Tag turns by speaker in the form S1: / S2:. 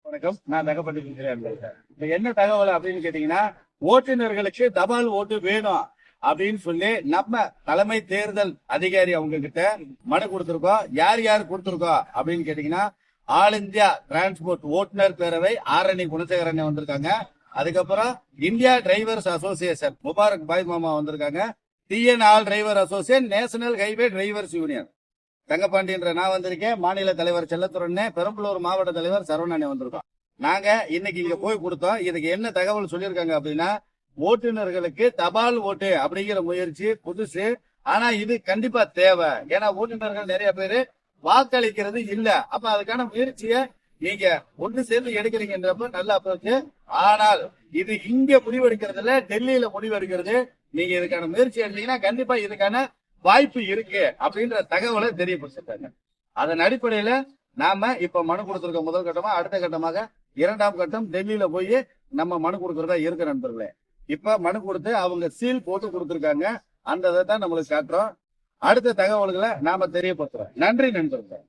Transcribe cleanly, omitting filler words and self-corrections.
S1: வணக்கம். நான் தகப்பட்டி பேசுறேன். இப்ப என்ன தகவல் அப்படின்னு கேட்டீங்கன்னா, ஓட்டுநர்களுக்கு தபால் ஓட்டு வேணும் அப்படின்னு சொல்லி நம்ம தலைமை தேர்தல் அதிகாரி அவங்க கிட்ட மனு கொடுத்திருக்கோம். யார் யார் கொடுத்திருக்கோம் அப்படின்னு கேட்டீங்கன்னா, ஆல் இந்தியா டிரான்ஸ்போர்ட் ஓட்டுநர் பேரவை ஆரணி குணசேகரன் வந்திருக்காங்க. அதுக்கப்புறம் India drivers association Mubarak bhai மாமா வந்திருக்காங்க. TN all driver association, national highway drivers union தங்கப்பாண்டின்ற நான் வந்திருக்கேன். மாநில தலைவர் செல்லத்துறனே, பெரம்பலூர் மாவட்ட தலைவர் சரவணனே வந்திருக்கோம். நாங்க இன்னைக்கு இங்க போய் கொடுத்தோம். இதுக்கு என்ன தகவல் சொல்லியிருக்காங்க அப்படின்னா, ஓட்டுநர்களுக்கு தபால் ஓட்டு அப்படிங்கிற முயற்சி புதுசு. ஆனா இது கண்டிப்பா தேவை. ஏன்னா ஓட்டுநர்கள் நிறைய பேரு வாக்களிக்கிறது இல்ல. அப்ப அதுக்கான முயற்சியை நீங்க ஒன்று சேர்ந்து எடுக்கிறீங்கன்றப்ப நல்ல அப்ரோச். ஆனால் இது இங்க முடிவெடுக்கிறதுல, டெல்லியில முடிவெடுக்கிறது. நீங்க இதுக்கான முயற்சி எடுத்தீங்கன்னா கண்டிப்பா இதுக்கான வாய்ப்பு இருக்கு அப்படின்ற தகவலை தெரியப்படுத்திருக்காங்க. அதன் அடிப்படையில நாம இப்ப மனு கொடுத்திருக்க முதல் கட்டமா, அடுத்த கட்டமாக இரண்டாம் கட்டம் டெல்லியில போய் நம்ம மனு கொடுக்கறதா இருக்கு நண்பர்களே. இப்ப மனு கொடுத்து அவங்க சீல் போட்டு கொடுத்திருக்காங்க. அந்த இதை தான் நம்மளுக்கு காட்டுறோம். அடுத்த தகவல்களை நாம தெரியப்படுத்துறோம். நன்றி நண்பர்களே.